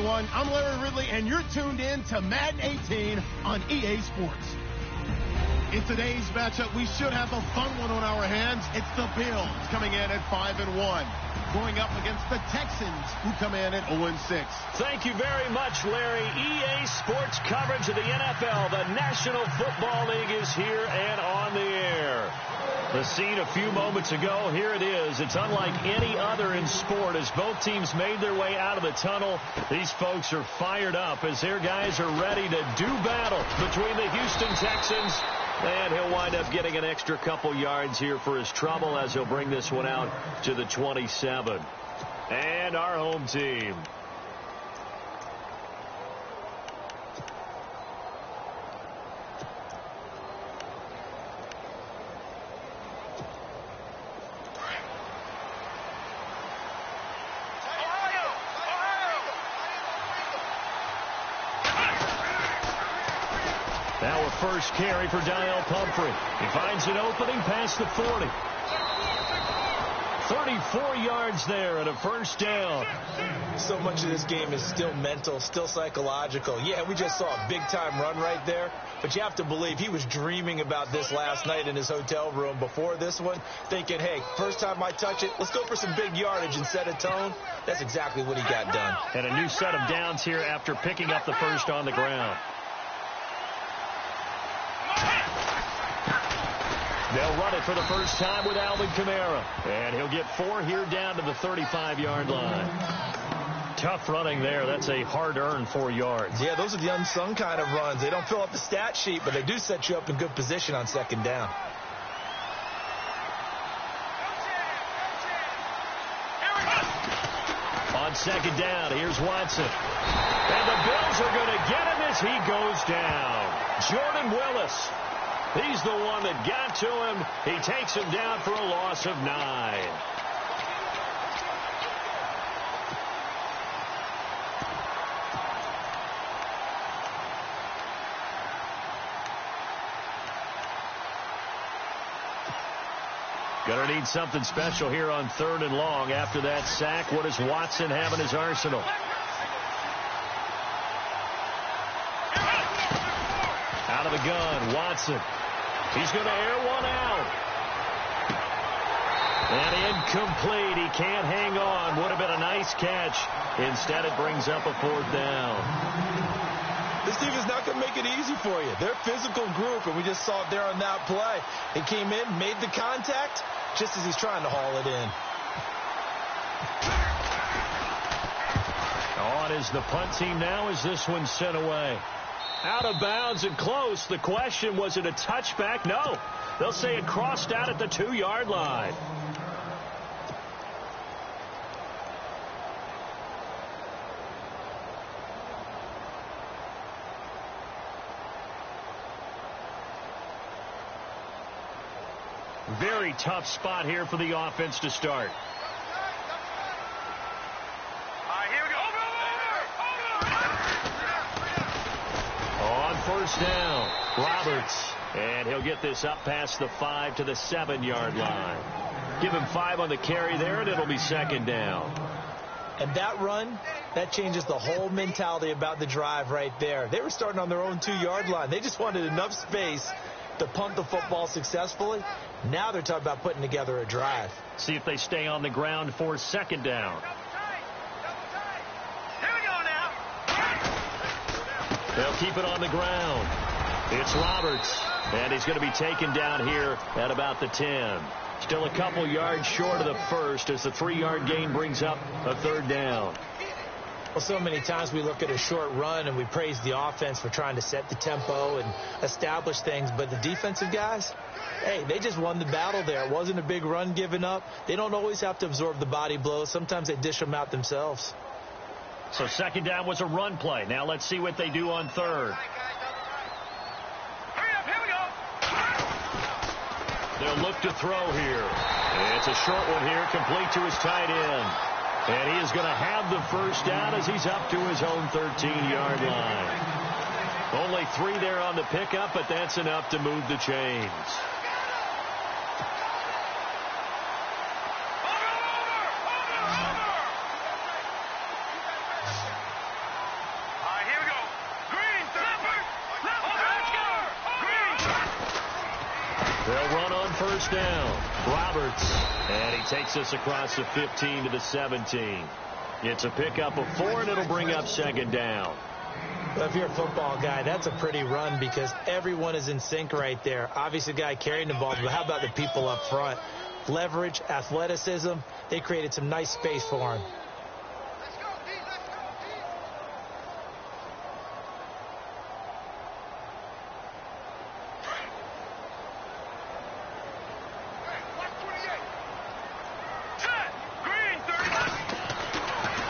everyone. I'm Larry Ridley, and you're tuned in to Madden 18 on EA Sports. In today's matchup, we should have a fun one on our hands. It's the Bills coming in at 5-1, going up against the Texans, who come in at 0-6. Thank you very much, Larry. EA Sports coverage of the NFL. The National Football League is here and on the air. The scene a few moments ago, here it is. It's unlike any other in sport as both teams made their way out of the tunnel. These folks are fired up as their guys are ready to do battle between the Houston Texans. And he'll wind up getting an extra couple yards here for his trouble as he'll bring this one out to the 27. And our home team. Now a first carry for Daniel Pumphrey. He finds an opening past the 40. 34 yards there and a first down. So much of this game is still mental, still psychological. Yeah, we just saw a big-time run right there, but you have to believe he was dreaming about this last night in his hotel room before this one, thinking, hey, first time I touch it, let's go for some big yardage and set a tone. That's exactly what he got done. And a new set of downs here after picking up the first on the ground. They'll run it for the first time with Alvin Kamara. And he'll get 4 here down to the 35-yard line. Tough running there. That's a hard-earned 4 yards. Yeah, those are the unsung kind of runs. They don't fill up the stat sheet, but they do set you up in good position on second down. On second down, here's Watson. And the Bills are going to get him as he goes down. Jordan Willis. He's the one that got to him. He takes him down for a loss of 9. Gonna need something special here on 3rd and long. After that sack, what does Watson have in his arsenal? Out of the gun, Watson. He's going to air one out. And incomplete. He can't hang on. Would have been a nice catch. Instead, it brings up a 4th down. This team is not going to make it easy for you. They're a physical group, and we just saw it there on that play. He came in, made the contact, just as he's trying to haul it in. On is the punt team now as this one's sent away. Out of bounds and close. The question, was it a touchback? No. They'll say it crossed out at the 2-yard line. Very tough spot here for the offense to start. First down, Roberts. And he'll get this up past the 5 to the 7-yard line. Give him 5 on the carry there, and it'll be second down. And that run, that changes the whole mentality about the drive right there. They were starting on their own 2-yard line. They just wanted enough space to punt the football successfully. Now they're talking about putting together a drive. See if they stay on the ground for second down. They'll keep it on the ground. It's Roberts, and he's going to be taken down here at about the 10. Still a couple yards short of the first as the 3-yard gain brings up a 3rd down. Well, so many times we look at a short run and we praise the offense for trying to set the tempo and establish things, but the defensive guys, hey, they just won the battle there. It wasn't a big run given up. They don't always have to absorb the body blows. Sometimes they dish them out themselves. So second down was a run play. Now let's see what they do on 3rd. They'll look to throw here. It's a short one here, complete to his tight end. And he is going to have the first down as he's up to his own 13-yard line. Only 3 there on the pickup, but that's enough to move the chains. They'll run on first down. Roberts. And he takes us across the 15 to the 17. It's a pickup of 4, and it'll bring up second down. Well, if you're a football guy, that's a pretty run because everyone is in sync right there. Obviously, the guy carrying the ball, but how about the people up front? Leverage, athleticism, they created some nice space for him.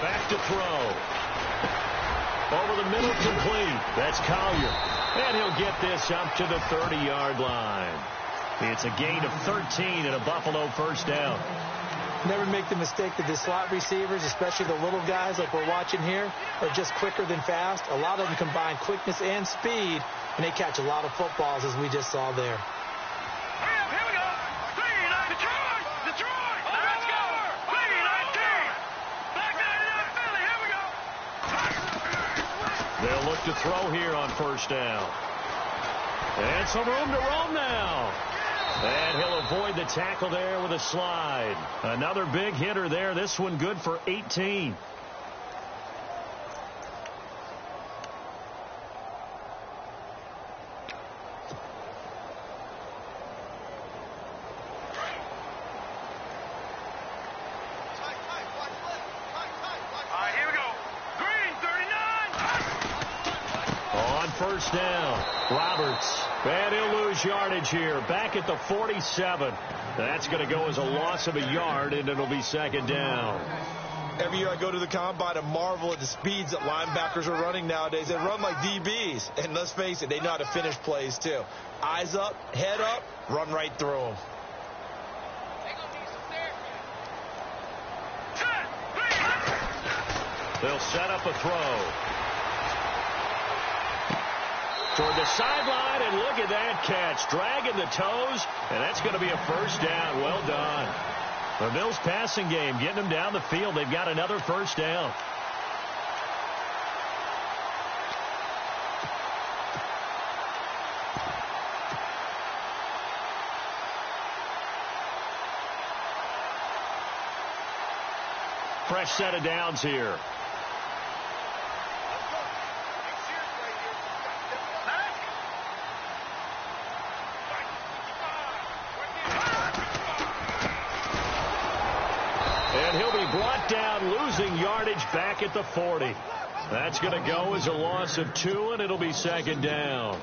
Back to throw. Over the middle, complete. That's Collier. And he'll get this up to the 30-yard line. It's a gain of 13 and a Buffalo first down. Never make the mistake that the slot receivers, especially the little guys like we're watching here, are just quicker than fast. A lot of them combine quickness and speed, and they catch a lot of footballs, as we just saw there. Here we go. Detroit. Let's go. 3-19. Back down Philly. Here we go. They'll look to throw here on first down. And some room to roam now. And he'll avoid the tackle there with a slide. Another big hitter there. This one good for 18. Here we go. Green, 39. On first down, Roberts. And he'll lose yardage here. Back at the 47. That's going to go as a loss of a yard, and it'll be second down. Every year I go to the combine and marvel at the speeds that linebackers are running nowadays. They run like DBs. And let's face it, they know how to finish plays too. Eyes up, head up, run right through them. They'll set up a throw. Toward the sideline, and look at that catch. Dragging the toes, and that's going to be a first down. Well done. The Bills passing game, getting them down the field. They've got another first down. Fresh set of downs here. And he'll be brought down, losing yardage back at the 40. That's going to go as a loss of 2, and it'll be second down.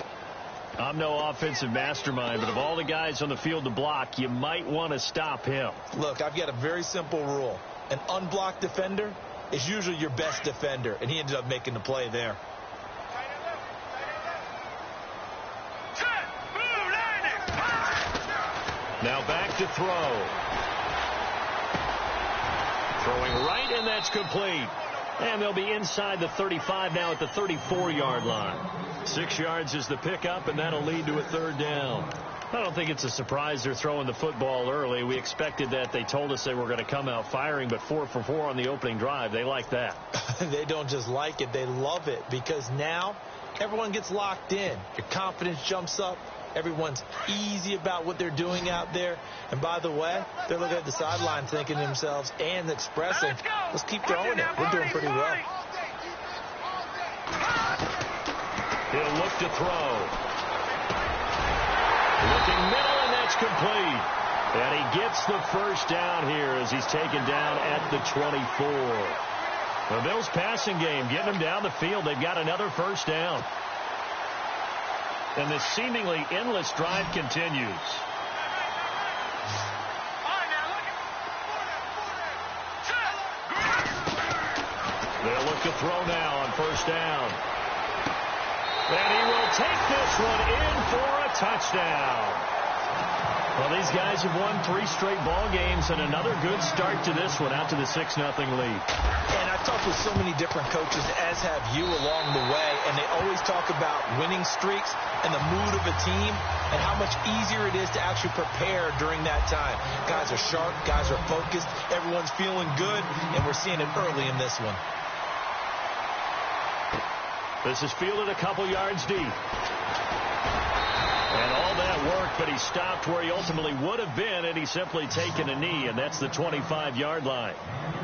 I'm no offensive mastermind, but of all the guys on the field to block, you might want to stop him. Look, I've got a very simple rule. An unblocked defender is usually your best defender, and he ended up making the play there. Now back to throw. Throwing right, and that's complete. And they'll be inside the 35 now at the 34-yard line. 6 yards is the pickup, and that'll lead to a third down. I don't think it's a surprise they're throwing the football early. We expected that. They told us they were going to come out firing, but 4 for 4 on the opening drive. They like that. They don't just like it. They love it because now everyone gets locked in. Your confidence jumps up. Everyone's easy about what they're doing out there. And by the way, they're looking at the sideline thinking to themselves and expressing, let's keep throwing it. We're doing pretty well. He'll look to throw. Looking middle, and that's complete. And he gets the first down here as he's taken down at the 24. The Bills passing game, getting them down the field. They've got another first down. And this seemingly endless drive continues. They'll look to throw now on first down. And he will take this one in for a touchdown. Well, these guys have won 3 straight ball games, and another good start to this one, out to the 6-0 lead. And I've talked with so many different coaches, as have you along the way, and they always talk about winning streaks and the mood of a team and how much easier it is to actually prepare during that time. Guys are sharp, guys are focused, everyone's feeling good, and we're seeing it early in this one. This is fielded a couple yards deep. And all that worked, but he stopped where he ultimately would have been, and he's simply taken a knee, and that's the 25-yard line.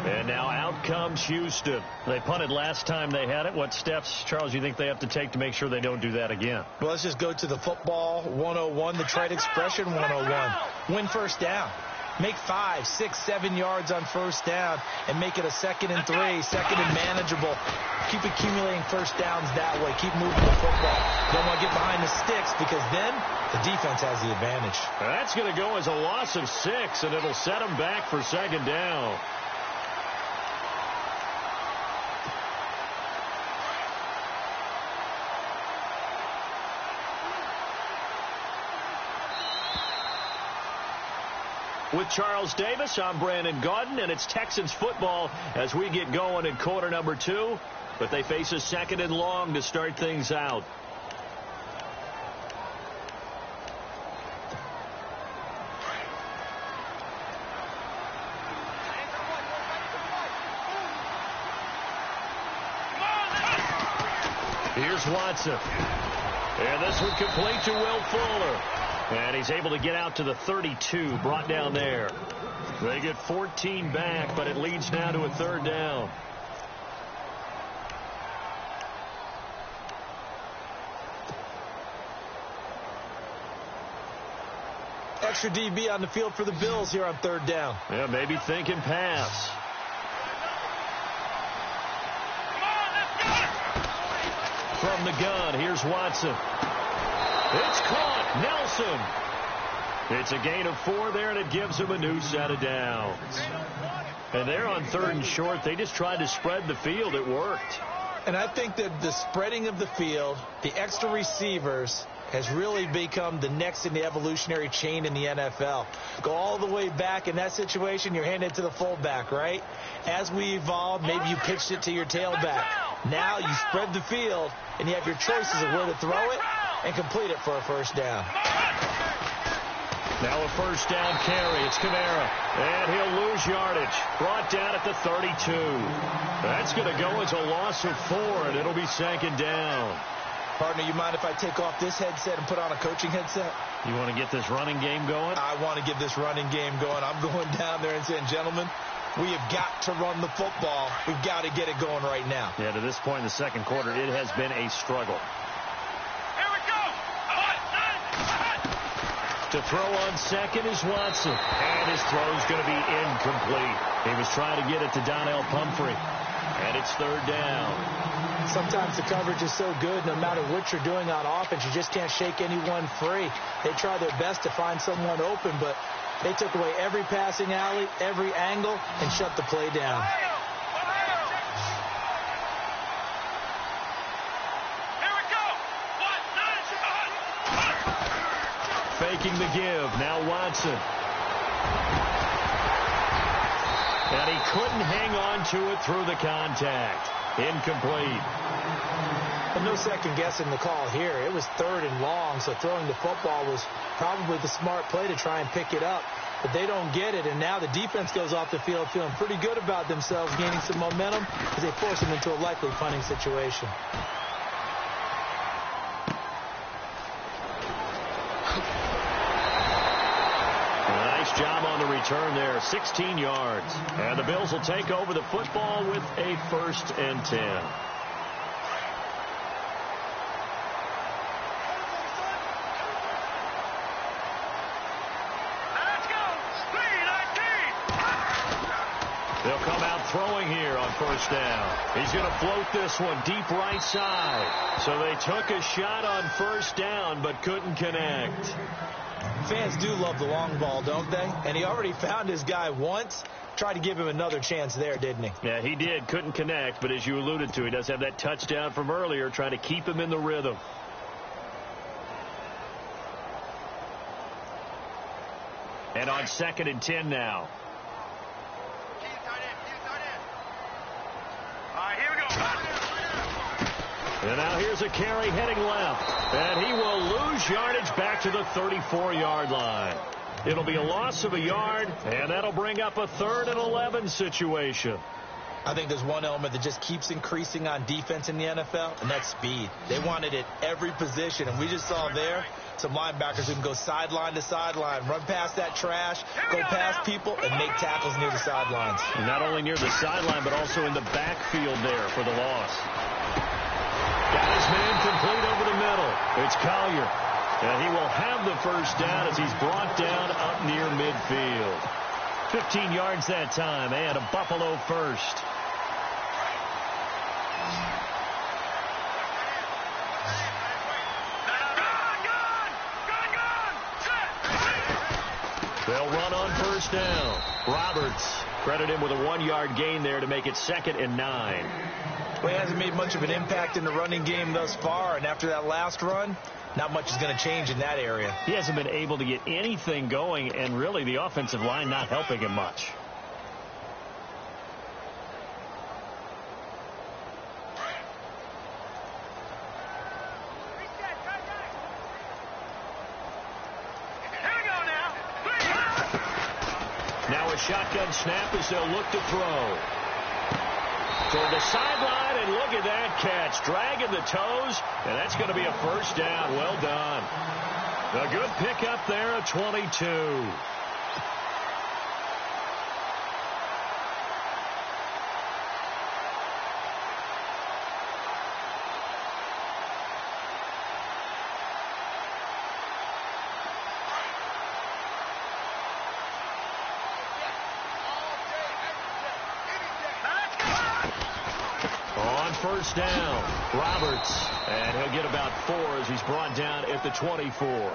And now out comes Houston. They punted last time they had it. What steps, Charles, you think they have to take to make sure they don't do that again? Well, let's just go to the football 101, the trade expression 101. Win first down. Make 5, 6, 7 yards on first down and make it a 2nd and 3, 2nd and manageable. Keep accumulating first downs that way. Keep moving the football. Don't want to get behind the sticks because then the defense has the advantage. That's going to go as a loss of 6, and it'll set them back for 2nd down. With Charles Davis, I'm Brandon Gaudin, and it's Texans football as we get going in quarter number 2. But they face a 2nd and long to start things out. Here's Watson. And this one complete to Will Fuller. And he's able to get out to the 32, brought down there. They get 14 back, but it leads now to a 3rd down. Extra DB on the field for the Bills here on 3rd down. Yeah, maybe thinking pass. From the gun, here's Watson. It's caught. Nelson. It's a gain of 4 there, and it gives him a new set of downs. And they're on 3rd and short. They just tried to spread the field. It worked. And I think that the spreading of the field, the extra receivers, has really become the next in the evolutionary chain in the NFL. Go all the way back in that situation, you're handed it to the fullback, right? As we evolve, maybe you pitched it to your tailback. Now you spread the field, and you have your choices of where to throw it and complete it for a first down. Now a first down carry. It's Kamara. And he'll lose yardage. Brought down at the 32. That's going to go as a loss of 4, and it'll be 2nd down. Partner, you mind if I take off this headset and put on a coaching headset? You want to get this running game going? I want to get this running game going. I'm going down there and saying, gentlemen, we have got to run the football. We've got to get it going right now. Yeah, to this point in the 2nd quarter, it has been a struggle. To throw on 2nd is Watson. And his throw's going to be incomplete. He was trying to get it to Donnell Pumphrey. And it's 3rd down. Sometimes the coverage is so good, no matter what you're doing on offense, you just can't shake anyone free. They try their best to find someone open, but they took away every passing alley, every angle, and shut the play down. Faking the give. Now Watson. And he couldn't hang on to it through the contact. Incomplete. But no second guessing the call here. It was 3rd and long, so throwing the football was probably the smart play to try and pick it up. But they don't get it, and now the defense goes off the field feeling pretty good about themselves, gaining some momentum as they force them into a likely punting situation. Nice job on the return there, 16 yards. And the Bills will take over the football with a 1st and 10. They'll come out throwing here on first down. He's going to float this one deep right side. So they took a shot on first down but couldn't connect. Fans do love the long ball, don't they? And he already found his guy once. Tried to give him another chance there, didn't he? Yeah, he did. Couldn't connect, but as you alluded to, he does have that touchdown from earlier, trying to keep him in the rhythm. And on 2nd and 10 now. And now here's a carry heading left. And he will lose yardage back to the 34-yard line. It'll be a loss of a yard, and that'll bring up a 3rd and 11 situation. I think there's one element that just keeps increasing on defense in the NFL, and that's speed. They want it at every position, and we just saw there some linebackers who can go sideline to sideline, run past that trash, go past people, and make tackles near the sidelines. Not only near the sideline, but also in the backfield there for the loss. Got his man complete over the middle. It's Collier. And he will have the first down as he's brought down up near midfield. 15 yards that time, and a Buffalo first. They'll run on first down. Roberts, credit him with a 1-yard gain there to make it 2nd and 9. Well, he hasn't made much of an impact in the running game thus far, and after that last run, not much is going to change in that area. He hasn't been able to get anything going, and really the offensive line not helping him much. Now a shotgun snap as they'll look to throw. Toward the sideline, and look at that catch. Dragging the toes, and that's going to be a first down. Well done. A good pickup there at 22. First down, Roberts, and he'll get about 4 as he's brought down at the 24. Well,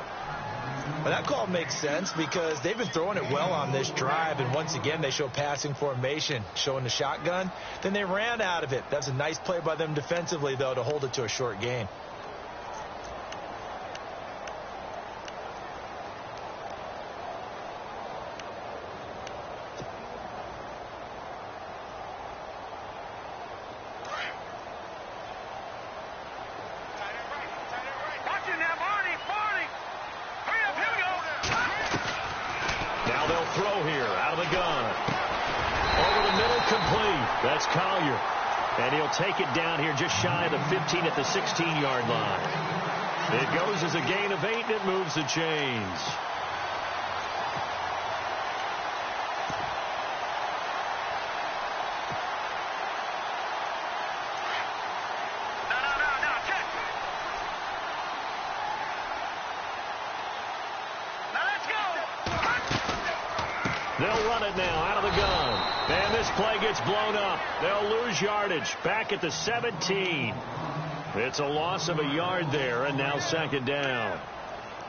that call makes sense because they've been throwing it well on this drive, and once again they show passing formation, showing the shotgun. Then they ran out of it. That's a nice play by them defensively, though, to hold it to a short gain. That's Collier. And he'll take it down here just shy of the 15 at the 16-yard line. It goes as a gain of 8, and it moves the chains. They'll run it now out of the gun. And this play gets blown up. They'll lose yardage back at the 17. It's a loss of a yard there, and now 2nd down.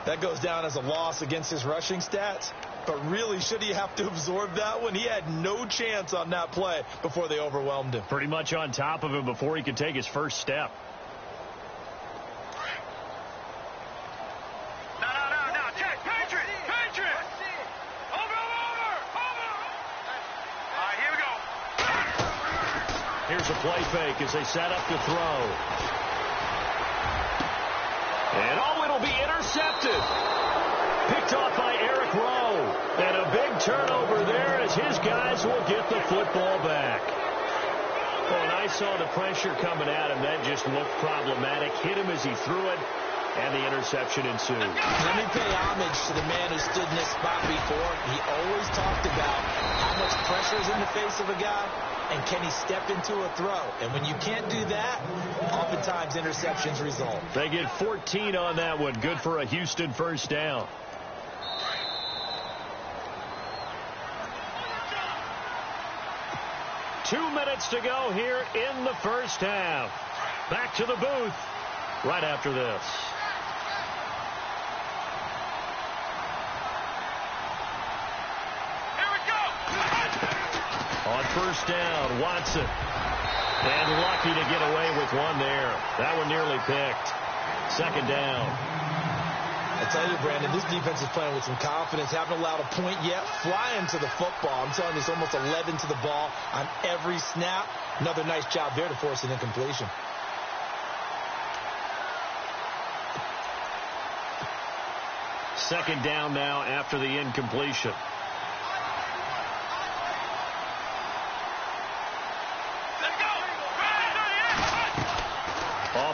That goes down as a loss against his rushing stats. But really, should he have to absorb that one? He had no chance on that play before they overwhelmed him. Pretty much on top of him before he could take his first step. Here's a play fake as they set up to throw. And it'll be intercepted. Picked off by Eric Rowe. And a big turnover there as his guys will get the football back. Oh, and I saw the pressure coming at him. That just looked problematic. Hit him as he threw it. And the interception ensued. Let me pay homage to the man who stood in this spot before. He always talked about how much pressure is in the face of a guy, and can he step into a throw. And when you can't do that, oftentimes interceptions result. They get 14 on that one. Good for a Houston first down. Two minutes to go here in the first half. Back to the booth right after this. On first down, Watson. And lucky to get away with one there. That one nearly picked. 2nd down. I tell you, Brandon, this defense is playing with some confidence. Haven't allowed a point yet. Flying to the football. I'm telling you, it's almost 11 to the ball on every snap. Another nice job there to force an incompletion. Second down now after the incompletion.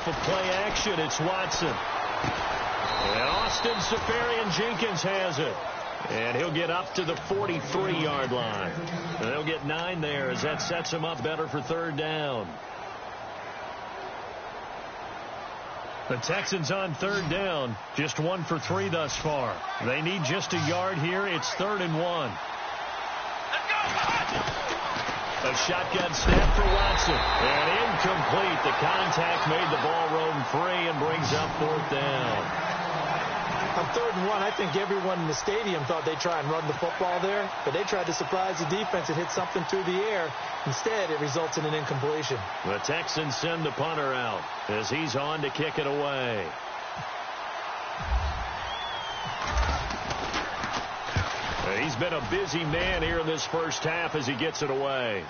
off of play action. It's Watson. And Austin Seferian-Jenkins has it. And he'll get up to the 43-yard line. And they'll get 9 there as that sets him up better for third down. The Texans on third down, just 1 for 3 thus far. They need just a yard here. It's 3rd and 1. A shotgun snap for Watson. And incomplete. The contact made the ball roam free and brings up 4th down. On 3rd and 1, I think everyone in the stadium thought they'd try and run the football there, but they tried to surprise the defense and hit something through the air. Instead, it results in an incompletion. The Texans send the punter out as he's on to kick it away. He's been a busy man here in this first half as he gets it away.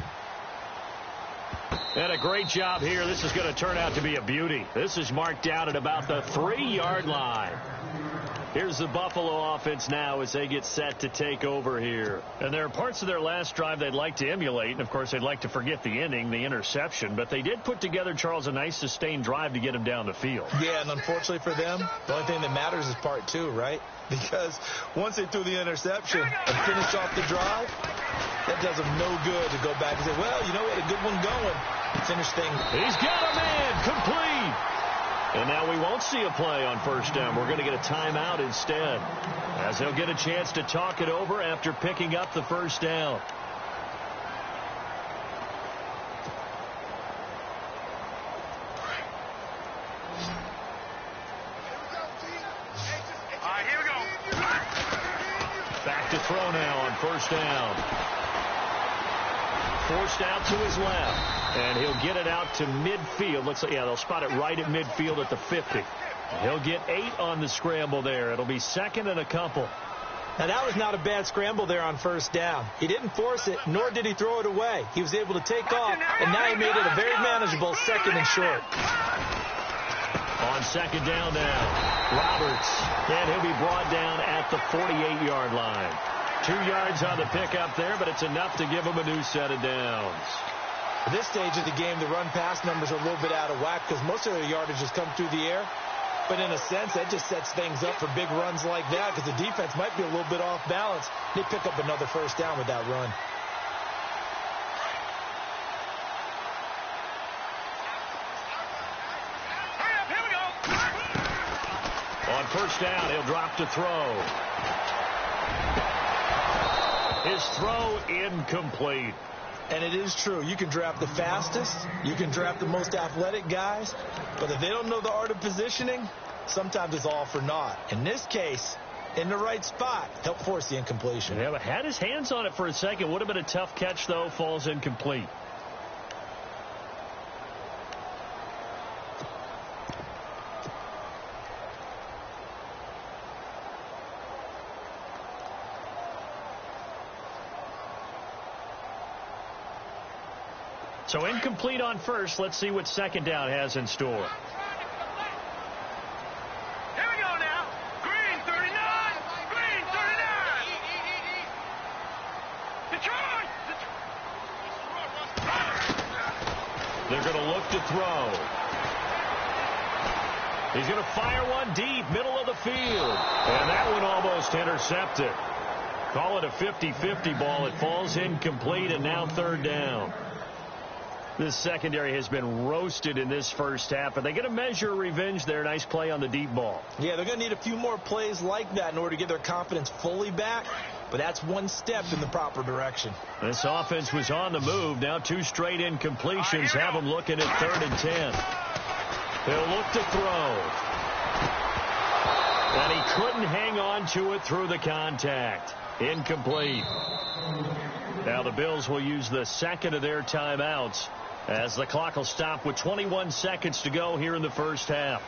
And a great job here. This is going to turn out to be a beauty. This is marked out at about the 3-yard line. Here's the Buffalo offense now as they get set to take over here. And there are parts of their last drive they'd like to emulate. And, of course, they'd like to forget the inning, the interception. But they did put together, Charles, a nice sustained drive to get him down the field. Yeah, and unfortunately for them, the only thing that matters is part 2, right? Because once they threw the interception and finished off the drive, that does them no good to go back and say, well, you know, we had a good one going. Finish things. He's got a man complete. And now we won't see a play on first down. We're going to get a timeout instead, as they'll get a chance to talk it over after picking up the first down. All right, here we go. Back to throw now on first down. Forced out to his left. And he'll get it out to midfield. Looks like, yeah, they'll spot it right at midfield at the 50. He'll get 8 on the scramble there. It'll be 2nd and a couple. Now, that was not a bad scramble there on first down. He didn't force it, nor did he throw it away. He was able to take off, and now he made it a very manageable 2nd and short. On 2nd down now, Roberts. And he'll be brought down at the 48-yard line. 2 yards on the pickup there, but it's enough to give him a new set of downs. At this stage of the game, the run-pass numbers are a little bit out of whack because most of their yardage has come through the air. But in a sense, that just sets things up for big runs like that because the defense might be a little bit off balance. They pick up another first down with that run. Here we go. On first down, he'll drop to throw. His throw incomplete. And it is true. You can draft the fastest. You can draft the most athletic guys. But if they don't know the art of positioning, sometimes it's all for naught. In this case, in the right spot, helped force the incompletion. Yeah, but had his hands on it for a second. Would have been a tough catch, though. Falls incomplete. So incomplete on first. Let's see what 2nd down has in store. Here we go now. Green 39. Green 39. Detroit. They're going to look to throw. He's going to fire one deep, middle of the field. And that one almost intercepted. Call it a 50-50 ball. It falls incomplete, and now 3rd down. This secondary has been roasted in this first half. Are they going to measure revenge there? Nice play on the deep ball. Yeah, they're going to need a few more plays like that in order to get their confidence fully back. But that's one step in the proper direction. This offense was on the move. Now 2 straight incompletions have them looking at 3rd and 10. They'll look to throw. And he couldn't hang on to it through the contact. Incomplete. Now the Bills will use the 2nd of their timeouts as the clock will stop with 21 seconds to go here in the first half.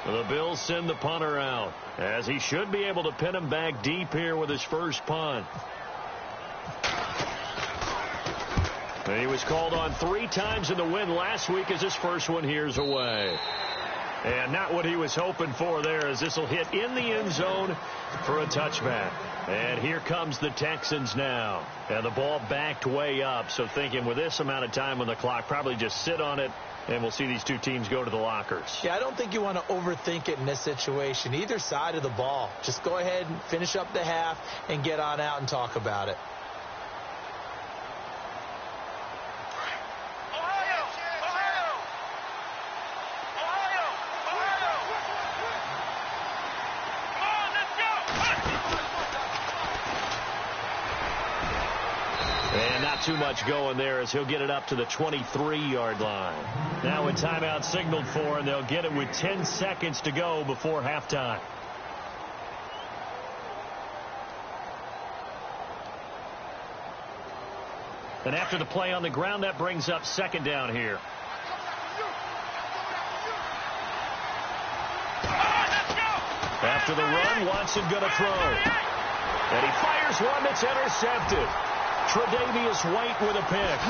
The Bills send the punter out as he should be able to pin him back deep here with his first punt. And he was called on 3 times in the win last week as his first one here's away. And not what he was hoping for there, as this will hit in the end zone for a touchback. And here comes the Texans now. And the ball backed way up. So thinking with this amount of time on the clock, probably just sit on it, and we'll see these two teams go to the lockers. Yeah, I don't think you want to overthink it in this situation. Either side of the ball. Just go ahead and finish up the half and get on out and talk about it. And not too much going there as he'll get it up to the 23-yard line. Now a timeout signaled for, and they'll get it with 10 seconds to go before halftime. And after the play on the ground, that brings up second down here. After the run, Watson going to throw. And he fires one that's intercepted. Tre'Davious White with a pick.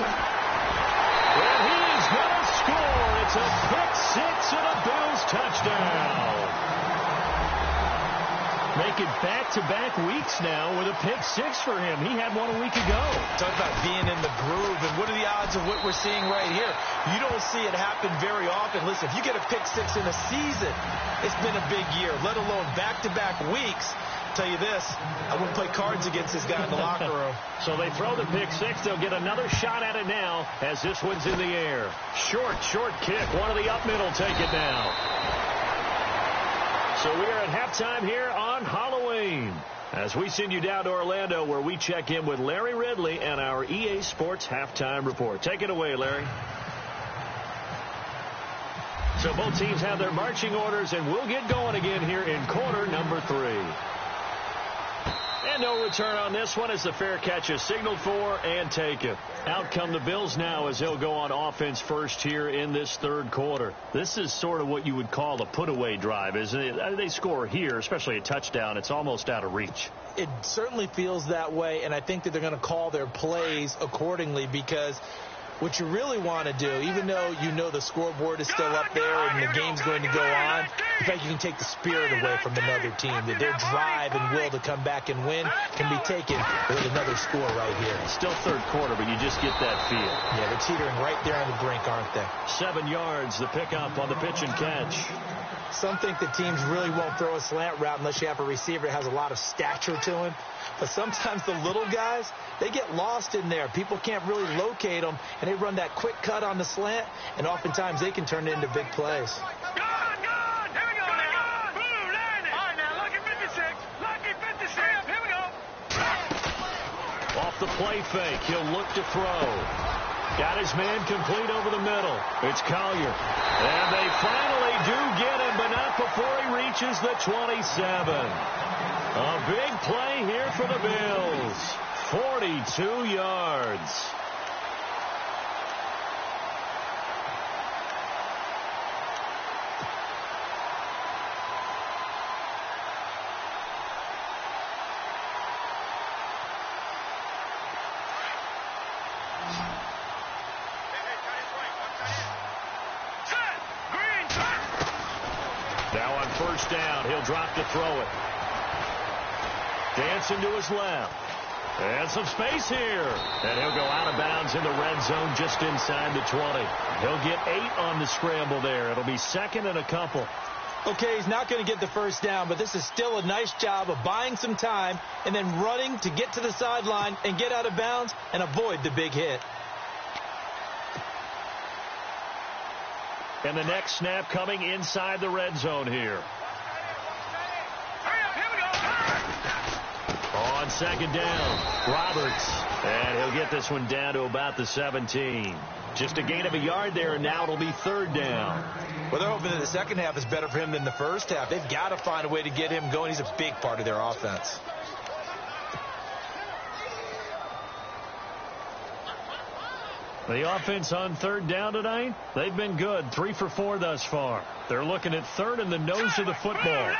And he is going to score. It's a pick six and a Bills touchdown. Making back-to-back weeks now with a pick six for him. He had one a week ago. Talk about being in the groove, and what are the odds of what we're seeing right here? You don't see it happen very often. Listen, if you get a pick six in a season, it's been a big year, let alone back-to-back weeks. I'll tell you this, I wouldn't play cards against this guy in the locker room. So they throw the pick six. They'll get another shot at it now as this one's in the air. Short kick. One of the up middle take it now. So we are at halftime here on Halloween as we send you down to Orlando, where we check in with Larry Ridley and our EA Sports Halftime Report. Take it away, Larry. So both teams have their marching orders, and we'll get going again here in quarter number 3. And no return on this one as the fair catch is signaled for and taken. Out come the Bills now as they'll go on offense first here in this third quarter. This is sort of what you would call a put-away drive, isn't it? They score here, especially a touchdown. It's almost out of reach. It certainly feels that way, and I think that they're going to call their plays accordingly, because what you really want to do, even though you know the scoreboard is still up there and the game's going to go on, in fact, you can take the spirit away from another team. That their drive and will to come back and win can be taken with another score right here. Still third quarter, but you just get that feel. Yeah, they're teetering right there on the brink, aren't they? 7 yards, the pickup on the pitch and catch. Some think that teams really won't throw a slant route unless you have a receiver that has a lot of stature to him. But sometimes the little guys, they get lost in there. People can't really locate them, and they run that quick cut on the slant, and oftentimes they can turn it into big plays. Gone! Here we go now! Blue landing! All right, now, lucky 56. Lucky 56. Here we go! Off the play fake, he'll look to throw. Got his man complete over the middle. It's Collier. And they finally do get him, but not before he reaches the 27. A big play here for the Bills. 42 yards. Now on first down, he'll drop to throw it. Dancing to his left. And some space here. And he'll go out of bounds in the red zone just inside the 20. He'll get 8 on the scramble there. It'll be second and a couple. Okay, he's not going to get the first down, but this is still a nice job of buying some time and then running to get to the sideline and get out of bounds and avoid the big hit. And the next snap coming inside the red zone here. On second down, Roberts. And he'll get this one down to about the 17. Just a gain of a yard there, and now it'll be third down. Well, they're hoping that the second half is better for him than the first half. They've got to find a way to get him going. He's a big part of their offense. The offense on third down tonight, they've been good. 3 for 4 thus far. They're looking at third in the nose of the football.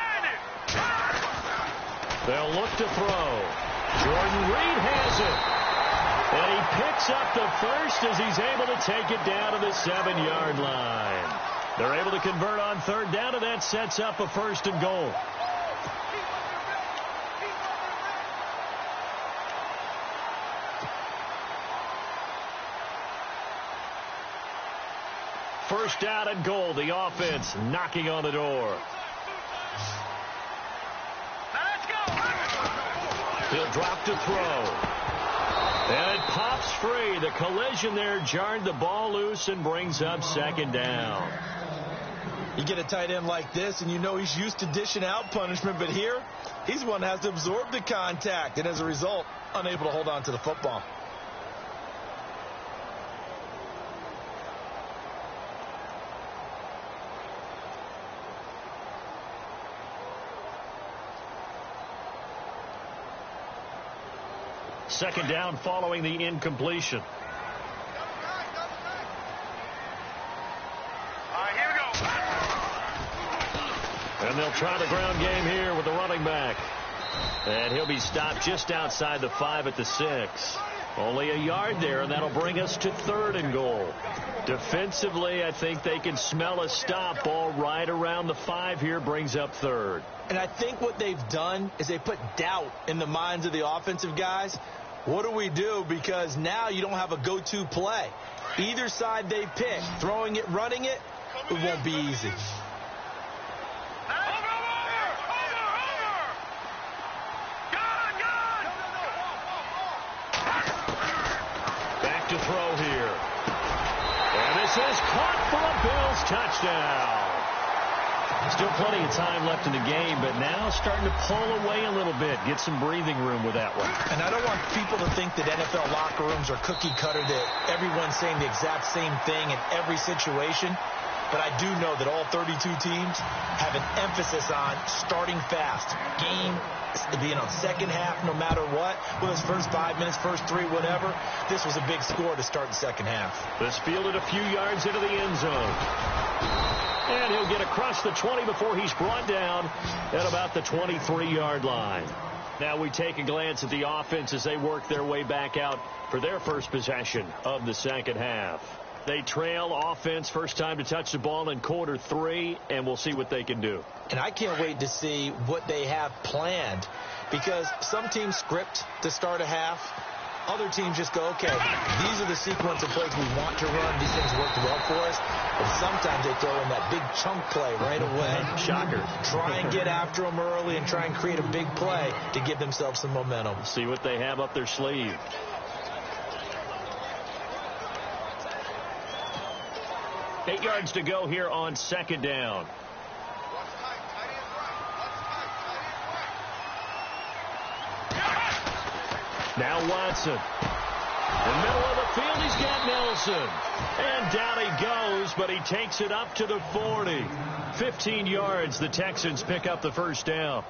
They'll look to throw. Jordan Reed has it. And he picks up the first as he's able to take it down to the 7-yard line. They're able to convert on third down, and that sets up a first and goal. First down and goal. The offense knocking on the door. He'll drop to throw. And it pops free. The collision there jarred the ball loose and brings up second down. You get a tight end like this, and you know he's used to dishing out punishment, but here, he's one that has to absorb the contact, and as a result, unable to hold on to the football. Second down following the incompletion. Here we go. And they'll try the ground game here with the running back. And he'll be stopped just outside the 5 at the 6. Only a yard there, and that'll bring us to third and goal. Defensively, I think they can smell a stop. Ball right around the 5 here brings up third. And I think what they've done is they put doubt in the minds of the offensive guys. What do we do? Because now you don't have a go-to play. Either side they pick, throwing it, running it, it won't be easy. Back to throw here. And this is caught for a Bills touchdown. Still plenty of time left in the game, but now starting to pull away a little bit. Get some breathing room with that one. And I don't want people to think that NFL locker rooms are cookie cutter, that everyone's saying the exact same thing in every situation. But I do know that all 32 teams have an emphasis on starting fast. Game being on second half no matter what. Whether it's first 5 minutes, first 3, whatever. This was a big score to start the second half. This fielded a few yards into the end zone. And he'll get across the 20 before he's brought down at about the 23-yard line. Now we take a glance at the offense as they work their way back out for their first possession of the second half. They trail offense, first time to touch the ball in quarter 3, and we'll see what they can do. And I can't wait to see what they have planned, because some teams script to start a half. Other teams just go, okay, these are the sequence of plays we want to run. These things worked well for us. But sometimes they throw in that big chunk play right away. Shocker. Try and get after them early and try and create a big play to give themselves some momentum. See what they have up their sleeve. Eight yards to go here on second down. Now Watson. In the middle of the field, he's got Nelson. And down he goes, but he takes it up to the 40. 15 yards, the Texans pick up the first down.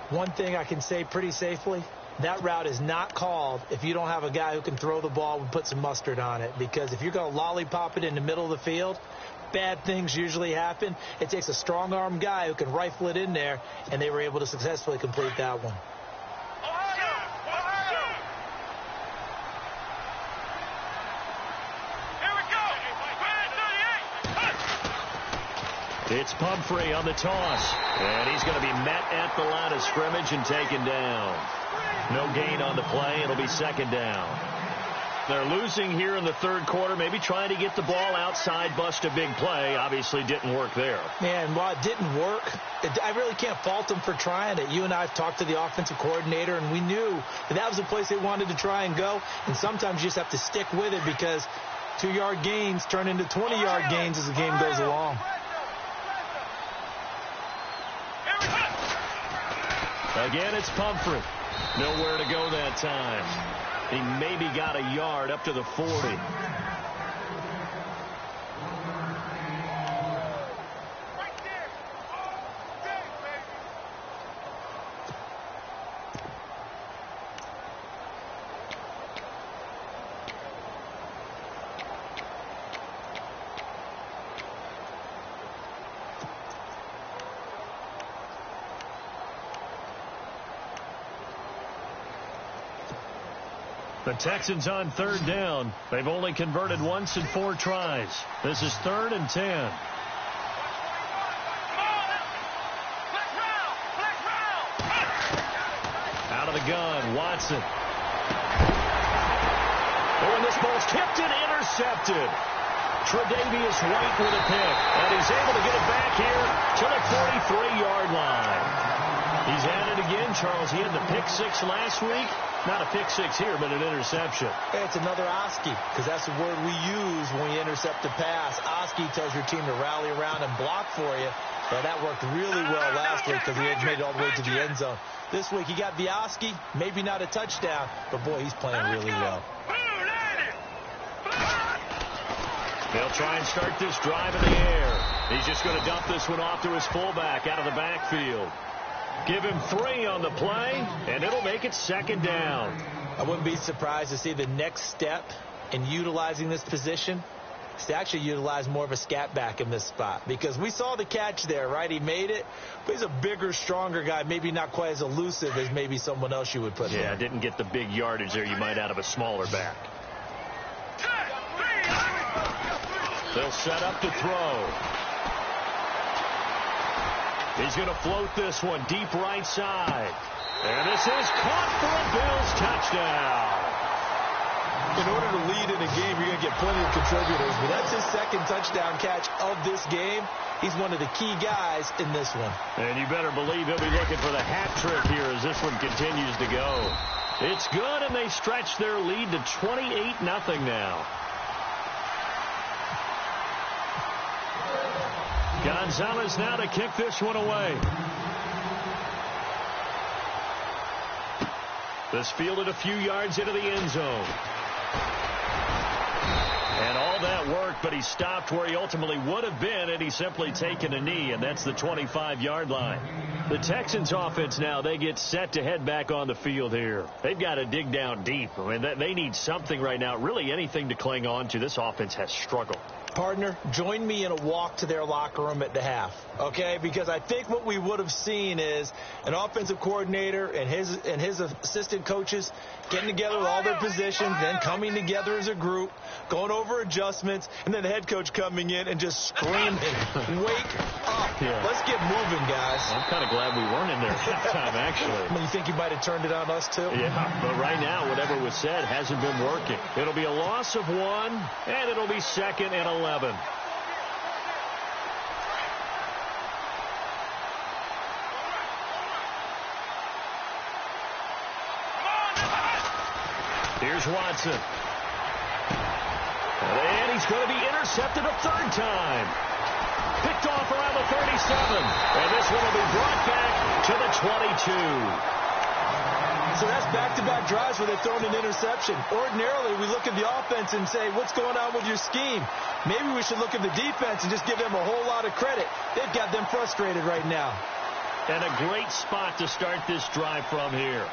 One thing I can say pretty safely, that route is not called if you don't have a guy who can throw the ball and put some mustard on it. Because if you're going to lollipop it in the middle of the field, bad things usually happen. It takes a strong-arm guy who can rifle it in there, and they were able to successfully complete that one. It's Pumphrey on the toss. And he's going to be met at the line of scrimmage and taken down. No gain on the play. It'll be second down. They're losing here in the third quarter, maybe trying to get the ball outside, bust a big play. Obviously didn't work there. Yeah, and while it didn't work, I really can't fault them for trying it. You and I have talked to the offensive coordinator, and we knew that was the place they wanted to try and go. And sometimes you just have to stick with it, because 2-yard gains turn into 20-yard gains as the game goes along. Again, it's Pumphrey. Nowhere to go that time. He maybe got a yard up to the 40. The Texans on third down. They've only converted once in 4 tries. This is 3rd and 10. gun. Watson. Oh, and this ball's tipped and intercepted. Tre'Davious White with a pick, and he's able to get it back here to the 43-yard line. He's at it again, Charles. He had the pick six last week. Not a pick six here, but an interception. Hey, it's another Oski, because that's the word we use when we intercept a pass. Oski tells your team to rally around and block for you. Well, that worked really well last week because he had made it all the way to the end zone. This week, he got the Oski, maybe not a touchdown, but, boy, he's playing really well. They'll try and start this drive in the air. He's just going to dump this one off to his fullback out of the backfield. Give him 3 on the play, and it'll make it 2nd down. I wouldn't be surprised to see the next step in utilizing this position is to actually utilize more of a scat back in this spot. Because we saw the catch there, right? He made it, but he's a bigger, stronger guy, maybe not quite as elusive as maybe someone else you would put there. Yeah, didn't get the big yardage there you might out of a smaller back. They'll set up to throw. He's going to float this one deep right side. And this is caught for a Bills touchdown. In order to lead in a game, you're going to get plenty of contributors, but that's his 2nd touchdown catch of this game. He's one of the key guys in this one. And you better believe he'll be looking for the hat trick here as this one continues to go. It's good, and they stretch their lead to 28-0 now. Gonzalez now to kick this one away. This fielded a few yards into the end zone. And all that worked, but he stopped where he ultimately would have been had he simply taken a knee, and that's the 25-yard line. The Texans offense now, they get set to head back on the field here. They've got to dig down deep. I mean, they need something right now, really anything to cling on to. This offense has struggled. Partner, join me in a walk to their locker room at the half, okay? Because I think what we would have seen is an offensive coordinator and his assistant coaches getting together with all their positions, then coming together as a group, going over adjustments, and then the head coach coming in and just screaming, wake up. Yeah. Let's get moving, guys. I'm kind of glad we weren't in there at halftime, actually. You think you might have turned it on us, too? Yeah, but right now, whatever was said hasn't been working. It'll be a loss of 1, and it'll be 2nd and 11. Here's Watson. And he's going to be intercepted a 3rd time. Picked off around the 37. And this one will be brought back to the 22. So that's back-to-back drives where they've thrown an interception. Ordinarily, we look at the offense and say, what's going on with your scheme? Maybe we should look at the defense and just give them a whole lot of credit. They've got them frustrated right now. And a great spot to start this drive from here.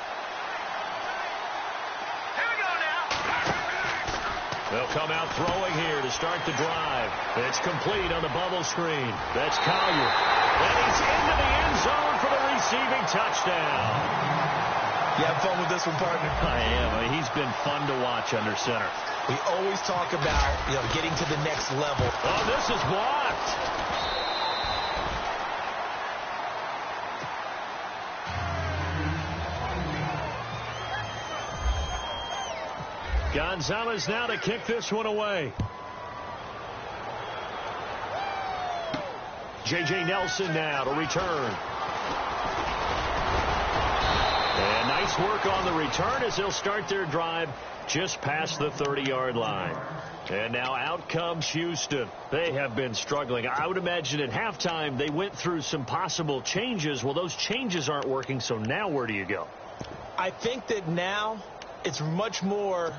They'll come out throwing here to start the drive. It's complete on the bubble screen. That's Collier. And he's into the end zone for the receiving touchdown. You have fun with this one, partner? I am. I mean, he's been fun to watch under center. We always talk about, getting to the next level. Oh, this is blocked. Gonzalez now to kick this one away. J.J. Nelson now to return. And nice work on the return as they'll start their drive just past the 30-yard line. And now out comes Houston. They have been struggling. I would imagine at halftime they went through some possible changes. Well, those changes aren't working, so now where do you go? I think that now it's much more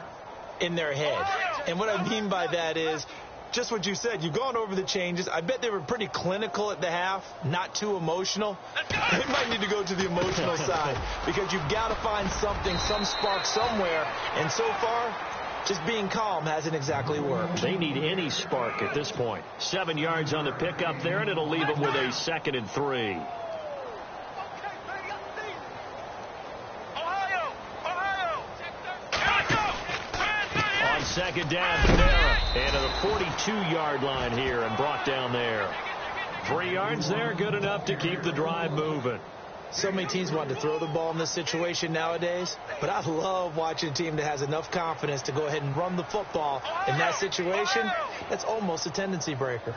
in their head. And what I mean by that is just what you said. You've gone over the changes. I bet they were pretty clinical at the half, not too emotional. They might need to go to the emotional side because you've got to find something, some spark somewhere. And so far, just being calm hasn't exactly worked. They need any spark at this point. 7 yards on the pickup there, and it'll leave them with a 2nd and 3. Second down, Panera, and to the 42-yard line here and brought down there. 3 yards there, good enough to keep the drive moving. So many teams want to throw the ball in this situation nowadays, but I love watching a team that has enough confidence to go ahead and run the football in that situation. That's almost a tendency breaker.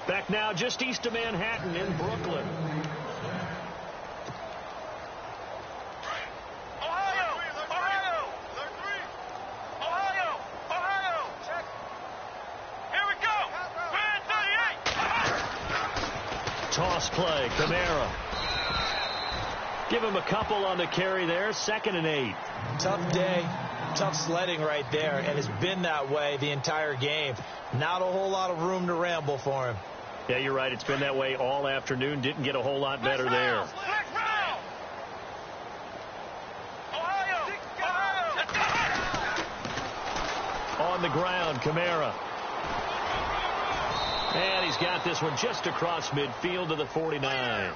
Back now just east of Manhattan in Brooklyn. Toss play, Kamara. Give him a couple on the carry there, 2nd and 8. Tough day, tough sledding right there, and it's been that way the entire game. Not a whole lot of room to ramble for him. Yeah, you're right. It's been that way all afternoon. Didn't get a whole lot better there. On the ground, Kamara. And he's got this one just across midfield to the 49.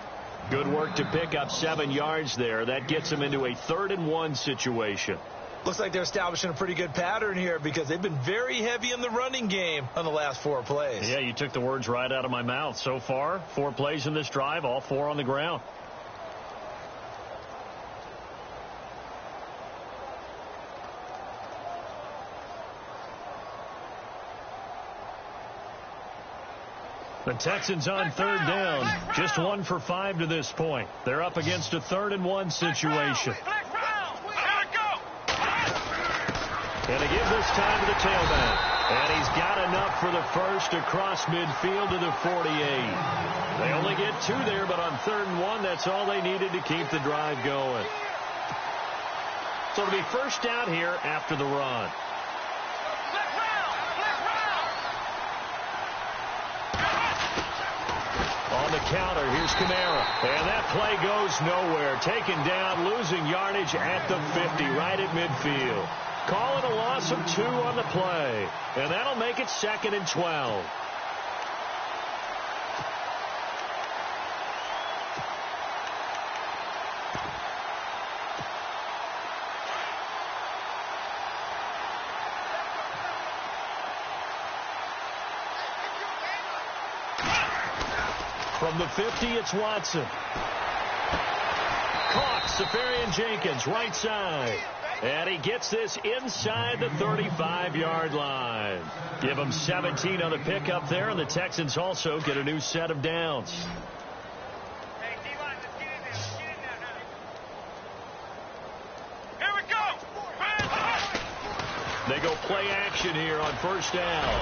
Good work to pick up 7 yards there. That gets him into a 3rd and 1 situation. Looks like they're establishing a pretty good pattern here because they've been very heavy in the running game on the last 4 plays. Yeah, you took the words right out of my mouth. So far, 4 plays in this drive, all 4 on the ground. The Texans on 3rd down. Just 1 for 5 to this point. They're up against a 3rd and 1 situation. And they give this time to the tailback. And he's got enough for the first across midfield to the 48. They only get 2 there, but on 3rd and 1, that's all they needed to keep the drive going. So it'll be first down here after the run. On the counter, here's Kamara. And that play goes nowhere. Taken down, losing yardage at the 50, right at midfield. Call it a loss of 2 on the play. And that'll make it 2nd and 12. From the 50, it's Watson. Caught, Safarian-Jenkins, right side. And he gets this inside the 35-yard line. Give him 17 on the pickup there, and the Texans also get a new set of downs. Here we go. They go play action here on first down.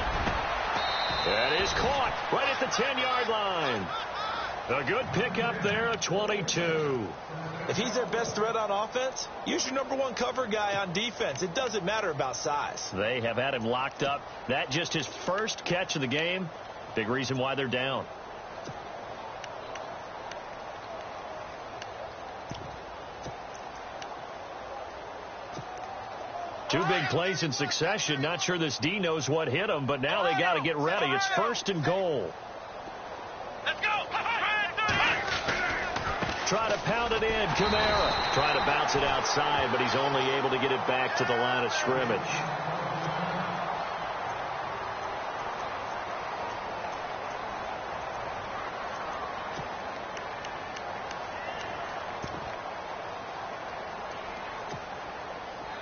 That is caught right at the 10-yard line. A good pickup there at 22. If he's their best threat on offense, use your #1 cover guy on defense. It doesn't matter about size. They have had him locked up. That just his first catch of the game. Big reason why they're down. Two big plays in succession. Not sure this D knows what hit him, but now they got to get ready. It's 1st and goal. Let's go. Try to pound it in. Kamara trying to bounce it outside, but he's only able to get it back to the line of scrimmage.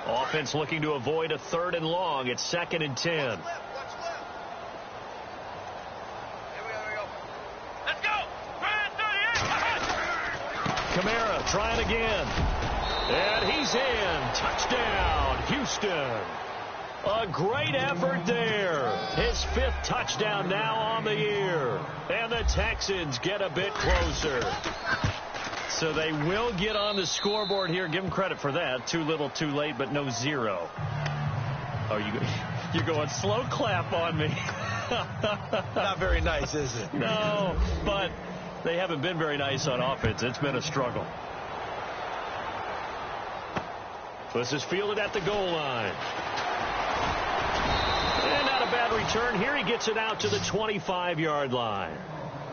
Offense looking to avoid a 3rd and long. It's 2nd and 10. Kamara trying again. And he's in. Touchdown, Houston. A great effort there. His 5th touchdown now on the year. And the Texans get a bit closer. So they will get on the scoreboard here. Give them credit for that. Too little, too late, but no 0. Oh, you're going slow clap on me. Not very nice, is it? No, but they haven't been very nice on offense. It's been a struggle. This is fielded at the goal line. And not a bad return. Here he gets it out to the 25-yard line.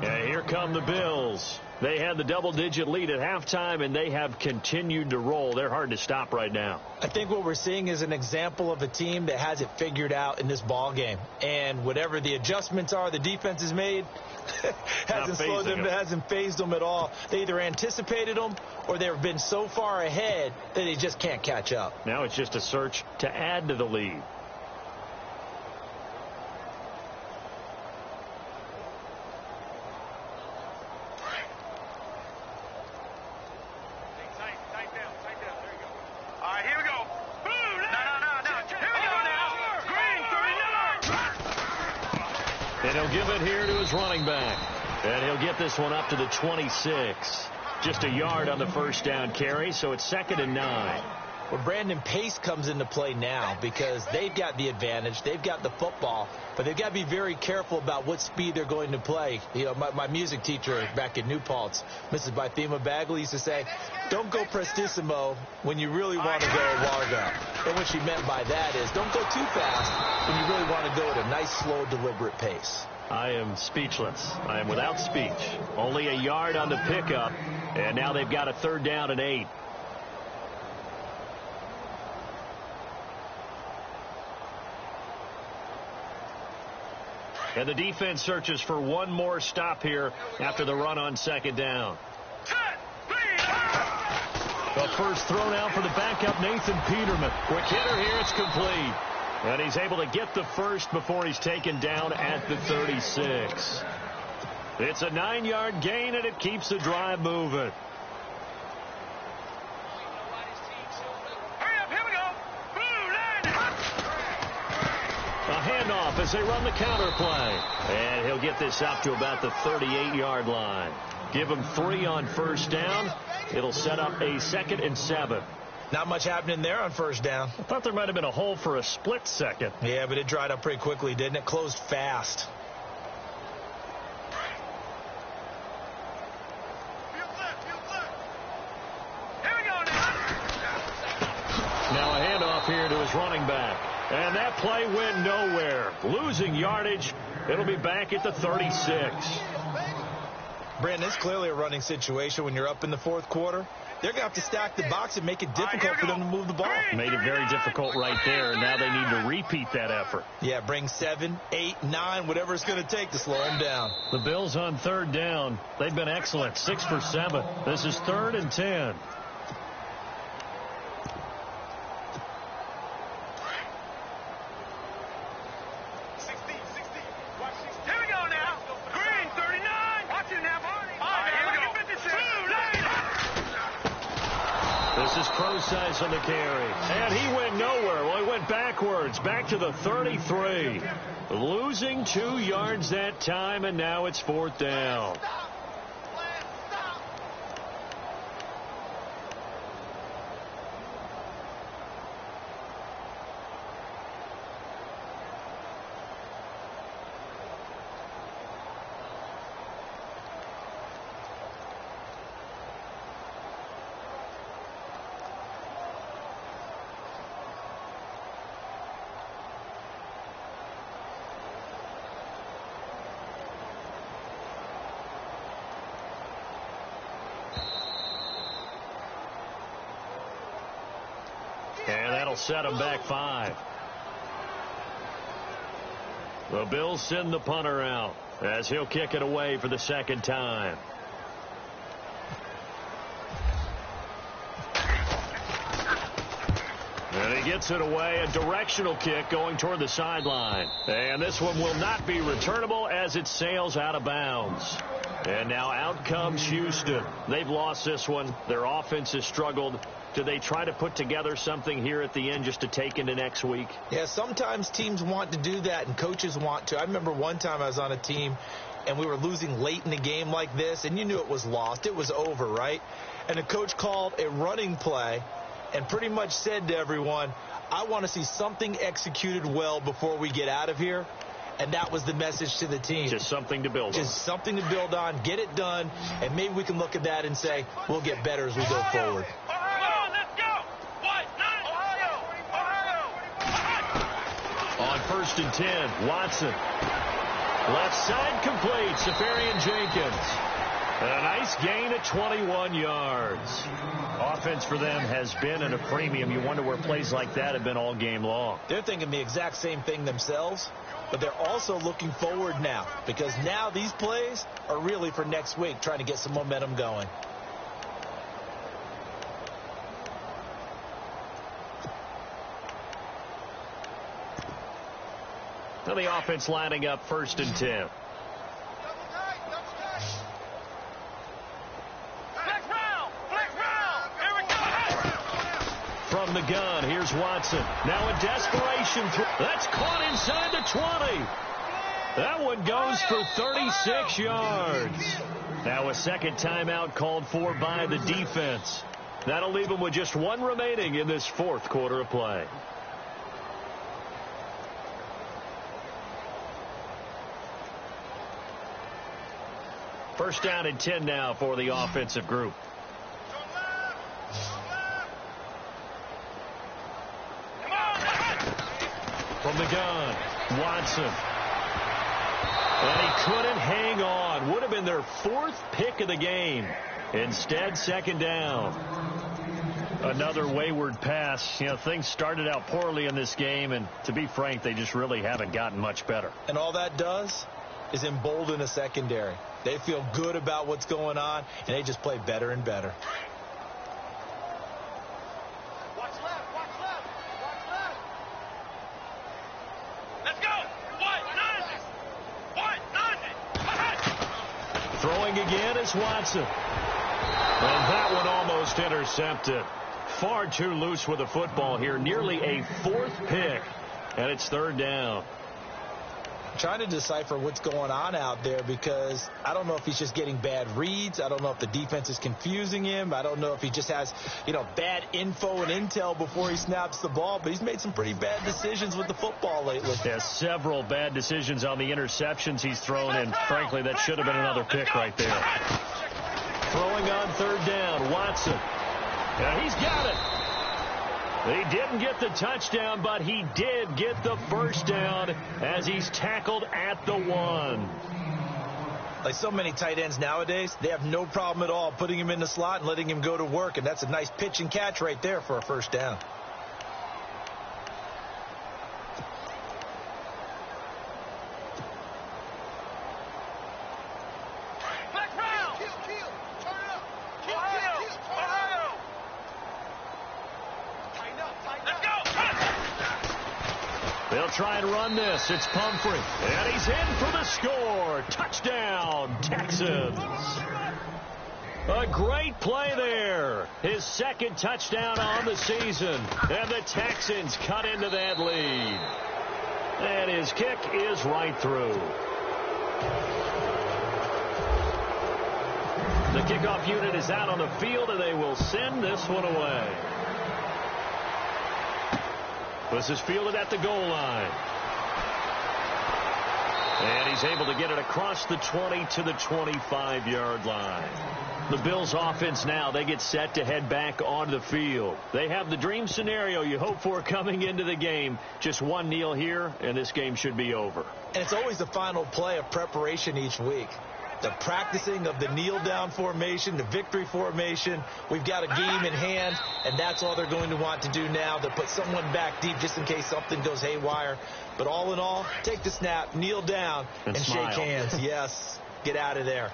And here come the Bills. They had the double-digit lead at halftime, and they have continued to roll. They're hard to stop right now. I think what we're seeing is an example of a team that has it figured out in this ball game. And whatever the adjustments are the defense has made, hasn't phased them at all. They either anticipated them or they've been so far ahead that they just can't catch up. Now it's just a search to add to the lead. And he'll give it here to his running back. And he'll get this one up to the 26. Just a yard on the first down carry, so it's 2nd and 9. Well, Brandon, pace comes into play now because they've got the advantage. They've got the football, but they've got to be very careful about what speed they're going to play. You know, my music teacher back in New Paltz, Mrs. Bythema Bagley, used to say, don't go prestissimo when you really want to go largo. And what she meant by that is don't go too fast when you really want to go at a nice, slow, deliberate pace. I am speechless. I am without speech. Only a yard on the pickup, and now they've got a 3rd down and 8. And the defense searches for one more stop here after the run on 2nd down. The first throw now for the backup, Nathan Peterman. Quick hitter here, it's complete. And he's able to get the first before he's taken down at the 36. It's a 9-yard gain, and it keeps the drive moving. A handoff as they run the counter play. And he'll get this up to about the 38-yard line. Give him 3 on first down. It'll set up a 2nd and 7. Not much happening there on first down. I thought there might have been a hole for a split second. Yeah, but it dried up pretty quickly, didn't it? Closed fast. Now a handoff here to his running back. And that play went nowhere. Losing yardage. It'll be back at the 36. Brandon, it's clearly a running situation when you're up in the 4th quarter. They're going to have to stack the box and make it difficult for them to move the ball. Made it very difficult right there. Now they need to repeat that effort. Yeah, bring 7, 8, 9, whatever it's going to take to slow them down. The Bills on 3rd down. They've been excellent. 6 for 7. This is 3rd and 10. This is Process on the carry. And he went nowhere. Well, he went backwards. Back to the 33. Losing 2 yards that time, and now it's 4th down. And that'll set them back 5. The Bills send the punter out as he'll kick it away for the 2nd time. And he gets it away, a directional kick going toward the sideline. And this one will not be returnable as it sails out of bounds. And now out comes Houston. They've lost this one. Their offense has struggled. Do they try to put together something here at the end just to take into next week? Yeah, sometimes teams want to do that and coaches want to. I remember one time I was on a team and we were losing late in the game like this, and you knew it was lost. It was over, right? And the coach called a running play and pretty much said to everyone, I want to see something executed well before we get out of here. And that was the message to the team. Just something to build on. Just something to build on, get it done, and maybe we can look at that and say, we'll get better as we go forward. On 1st and 10, Watson. Left side complete, Safarian Jenkins. And a nice gain of 21 yards. Offense for them has been at a premium. You wonder where plays like that have been all game long. They're thinking the exact same thing themselves, but they're also looking forward now, because now these plays are really for next week, trying to get some momentum going. Now the offense lining up 1st and 10. From the gun, here's Watson. Now a desperation. That's caught inside the 20. That one goes for 36 yards. Now a second timeout called for by the defense. That'll leave them with just one remaining in this 4th quarter of play. First down and 10 now for the offensive group. From the gun, Watson. And he couldn't hang on. Would have been their 4th pick of the game. Instead, 2nd down. Another wayward pass. You know, things started out poorly in this game, and to be frank, they just really haven't gotten much better. And all that does is embolden a secondary. They feel good about what's going on, and they just play better and better. Watch left, watch left, watch left. Let's go. What? Nothing. Throwing again is Watson. And that one almost intercepted. Far too loose with the football here. Nearly a 4th pick. And it's 3rd down. Trying to decipher what's going on out there, because I don't know if he's just getting bad reads. I don't know if the defense is confusing him. I don't know if he just has, bad info and intel before he snaps the ball. But he's made some pretty bad decisions with the football lately. Yeah, several bad decisions on the interceptions he's thrown, and frankly, that should have been another pick right there. Throwing on 3rd down, Watson. Yeah, he's got it. He didn't get the touchdown, but he did get the 1st down as he's tackled at the 1. Like so many tight ends nowadays, they have no problem at all putting him in the slot and letting him go to work, and that's a nice pitch and catch right there for a 1st down. They'll try and run this. It's Pumphrey. And he's in for the score. Touchdown, Texans. A great play there. His 2nd touchdown on the season. And the Texans cut into that lead. And his kick is right through. The kickoff unit is out on the field, and they will send this one away. This is fielded at the goal line. And he's able to get it across the 20 to the 25-yard line. The Bills offense now, they get set to head back onto the field. They have the dream scenario you hope for coming into the game. Just one kneel here, and this game should be over. And it's always the final play of preparation each week. The practicing of the kneel-down formation, the victory formation. We've got a game in hand, and that's all they're going to want to do now. They'll put someone back deep just in case something goes haywire. But all in all, take the snap, kneel down, and shake hands. Yes, get out of there.